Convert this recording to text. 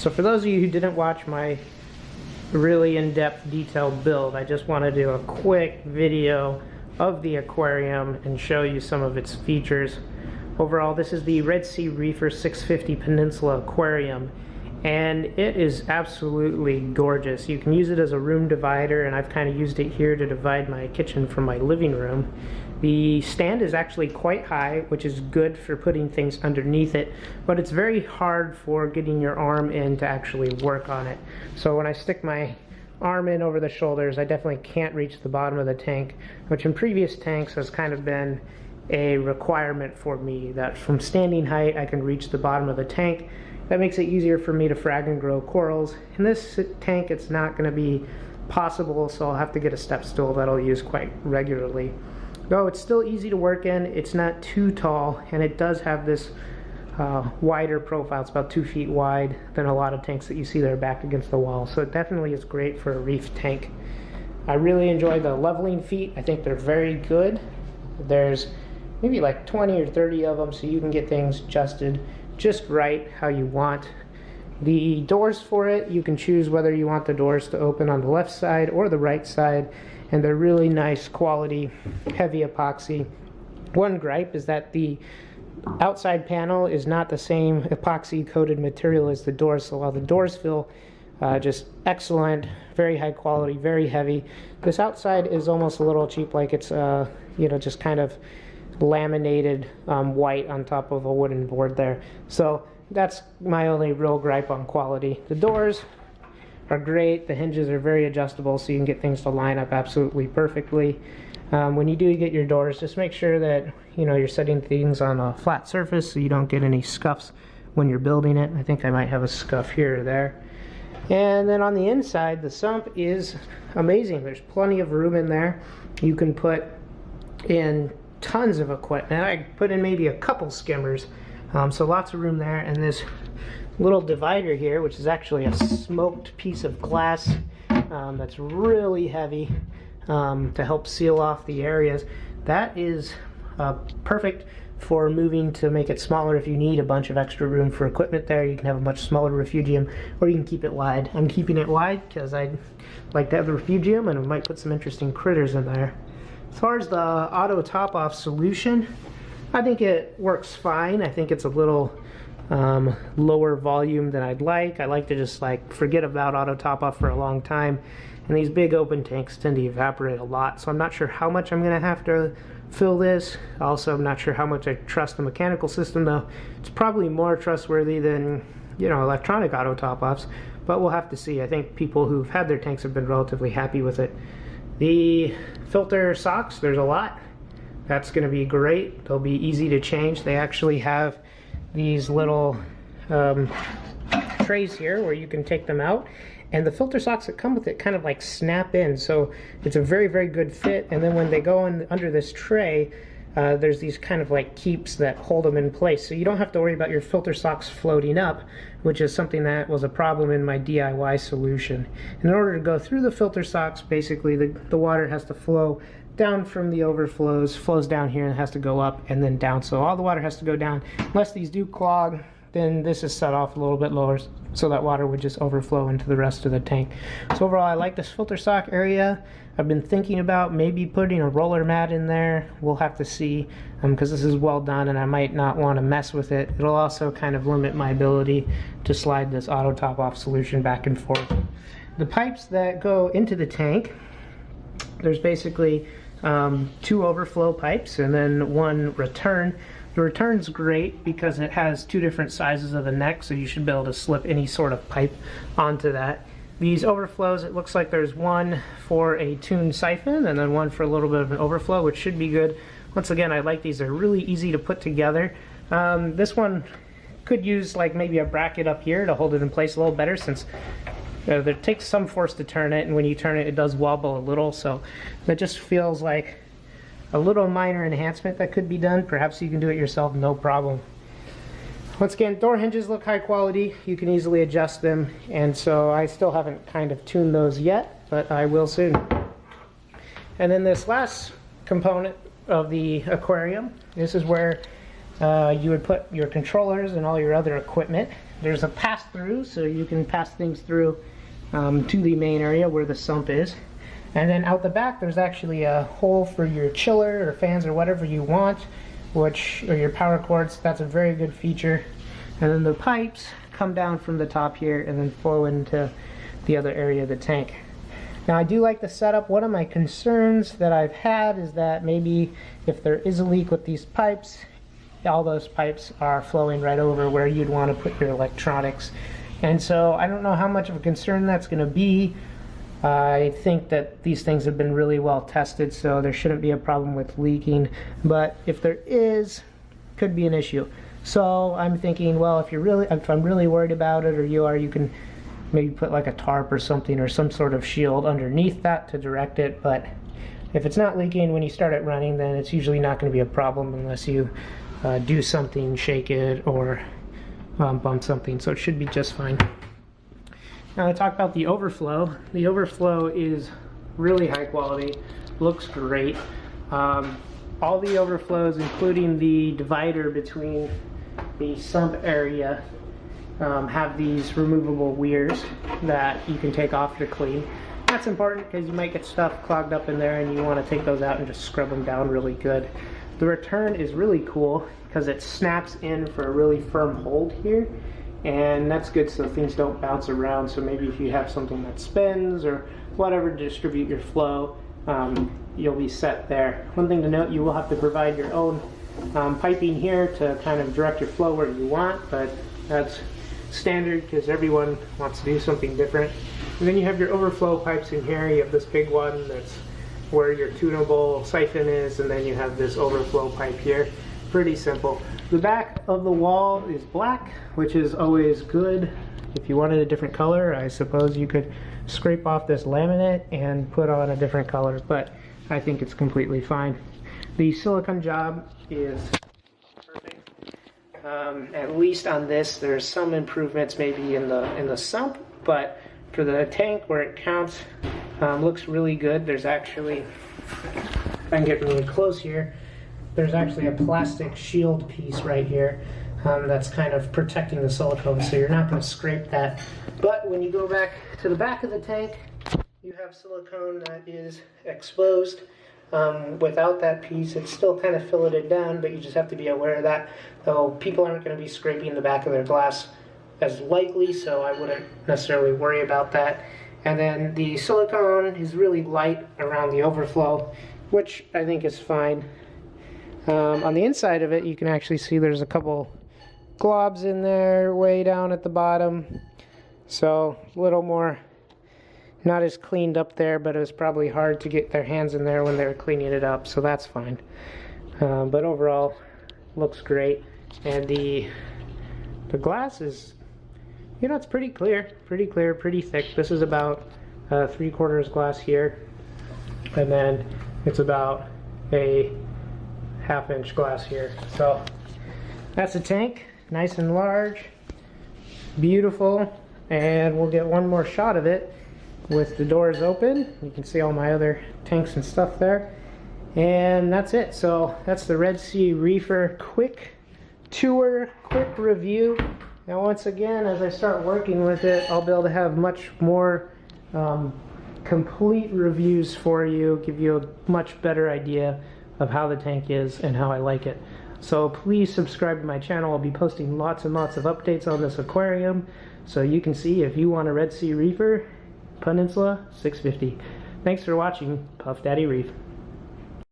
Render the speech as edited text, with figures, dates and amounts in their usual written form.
So for those of you who didn't watch my really in-depth detailed build, I just want to do a quick video of the aquarium and show you some of its features. Overall, this is the Red Sea Reefer 650 Peninsula Aquarium, and it is absolutely gorgeous. You can use it as a room divider, and I've kind of used it here to divide my kitchen from my living room. The stand is actually quite high, which is good for putting things underneath it, but it's very hard for getting your arm in to actually work on it. So when I stick my arm in over the shoulders, I definitely can't reach the bottom of the tank, which in previous tanks has kind of been a requirement for me, that from standing height I can reach the bottom of the tank. That makes it easier for me to frag and grow corals. In this tank it's not going to be possible, so I'll have to get a step stool that I'll use quite regularly. Though it's still easy to work in, it's not too tall, and it does have this wider profile. It's about 2 feet wide than a lot of tanks that you see that are backed against the wall, so it definitely is great for a reef tank. I really enjoy the leveling feet. I think they're very good. There's maybe like 20 or 30 of them, so you can get things adjusted just right how you want. The doors for it, you can choose whether you want the doors to open on the left side or the right side, and they're really nice quality, heavy epoxy. One gripe is that the outside panel is not the same epoxy coated material as the doors, so while the doors feel just excellent, very high quality, very heavy, this outside is almost a little cheap, like it's you know, just kind of laminated white on top of a wooden board there. So that's my only real gripe on quality. The doors are great. The hinges are very adjustable, so you can get things to line up absolutely perfectly. When you do get your doors, just make sure that you're setting things on a flat surface so you don't get any scuffs when you're building it. I think I might have a scuff here or there. And then on the inside, the sump is amazing. There's plenty of room in there. You can put in tons of equipment. I put in maybe a couple skimmers, so lots of room there. And this little divider here, which is actually a smoked piece of glass that's really heavy to help seal off the areas. That is perfect for moving to make it smaller. If you need a bunch of extra room for equipment there, you can have a much smaller refugium, or you can keep it wide. I'm keeping it wide because I'd like to have the refugium, and I might put some interesting critters in there. As far as the auto top-off solution, I think it works fine. I think it's a little lower volume than I'd like. I like to just forget about auto top-off for a long time, and these big open tanks tend to evaporate a lot, so I'm not sure how much I'm going to have to fill this. Also, I'm not sure how much I trust the mechanical system, though. It's probably more trustworthy than electronic auto top-offs, but we'll have to see. I think people who've had their tanks have been relatively happy with it. The filter socks, there's a lot. That's going to be great. They'll be easy to change. They actually have these little trays here where you can take them out, and the filter socks that come with it kind of snap in, so it's a very, very good fit. And then when they go in under this tray, there's these kind of keeps that hold them in place, so you don't have to worry about your filter socks floating up, which is something that was a problem in my DIY solution. In order to go through the filter socks, basically the water has to flow down from the overflows, flows down here, and has to go up and then down. So all the water has to go down. Unless these do clog, then this is set off a little bit lower, so that water would just overflow into the rest of the tank. So overall, I like this filter sock area. I've been thinking about maybe putting a roller mat in there. We'll have to see, because this is well done and I might not want to mess with it. It'll also kind of limit my ability to slide this auto top-off solution back and forth. The pipes that go into the tank, there's basically 2 overflow pipes and then 1 return. The return's great because it has 2 different sizes of the neck, so you should be able to slip any sort of pipe onto that. These overflows, it looks like there's 1 for a tuned siphon and then 1 for a little bit of an overflow, which should be good. Once again, I like these. They're really easy to put together. This one could use maybe a bracket up here to hold it in place a little better, since it takes some force to turn it, and when you turn it, it does wobble a little, so that just feels like a little minor enhancement that could be done. Perhaps you can do it yourself, no problem. Once again, door hinges look high quality. You can easily adjust them, and so I still haven't kind of tuned those yet, but I will soon. And then this last component of the aquarium, this is where you would put your controllers and all your other equipment. there's a pass-through, so you can pass things through to the main area where the sump is. And then out the back, there's actually a hole for your chiller or fans or whatever you want, or your power cords. That's a very good feature. And then the pipes come down from the top here and then flow into the other area of the tank. Now, I do like the setup. One of my concerns that I've had is that maybe if there is a leak with these pipes, all those pipes are flowing right over where you'd want to put your electronics. And so I don't know how much of a concern that's going to be. I think that these things have been really well tested, so there shouldn't be a problem with leaking. But if there is, could be an issue. So I'm thinking, well, if I'm really worried about it, or you can maybe put like a tarp or something, or some sort of shield underneath that to direct it. But if it's not leaking when you start it running, then it's usually not going to be a problem unless you do something, shake it, or bump something. So it should be just fine. Now to talk about the overflow. The overflow is really high quality, looks great. All the overflows, including the divider between the sump area, have these removable weirs that you can take off to clean. That's important because you might get stuff clogged up in there and you want to take those out and just scrub them down really good. The return is really cool because it snaps in for a really firm hold here, and that's good so things don't bounce around. So maybe if you have something that spins or whatever to distribute your flow, you'll be set there. One thing to note, you will have to provide your own piping here to kind of direct your flow where you want, but that's standard because everyone wants to do something different. And then you have your overflow pipes in here. You have this big one that's where your tunable siphon is, and then you have this overflow pipe here. Pretty simple. The back of the wall is black, which is always good. If you wanted a different color, I suppose you could scrape off this laminate and put on a different color, but I think it's completely fine. The silicone job is perfect. At least on this, there's some improvements maybe in the sump, but for the tank where it counts, looks really good. There's actually, if I can get really close here, there's actually a plastic shield piece right here that's kind of protecting the silicone, so you're not going to scrape that. But when you go back to the back of the tank, you have silicone that is exposed. Without that piece, it's still kind of filleted down, but you just have to be aware of that. Though people aren't going to be scraping the back of their glass as likely, so I wouldn't necessarily worry about that. And then the silicone is really light around the overflow, which I think is fine. On the inside of it, you can actually see there's a couple globs in there way down at the bottom. So a little more, not as cleaned up there, but it was probably hard to get their hands in there when they were cleaning it up, so that's fine. But overall, looks great. And the glass is, you know, it's pretty clear, pretty thick. This is about 3/4 glass here, and then it's about a 1/2 inch glass here. So that's a tank, nice and large, beautiful, and we'll get one more shot of it with the doors open. You can see all my other tanks and stuff there, and that's it. So that's the Red Sea Reefer quick tour, quick review. Now once again, as I start working with it, I'll be able to have much more complete reviews for you, give you a much better idea of how the tank is and how I like it. So please subscribe to my channel. I'll be posting lots and lots of updates on this aquarium, so you can see if you want a Red Sea Reefer Peninsula 650. Thanks for watching. Puff Daddy Reef.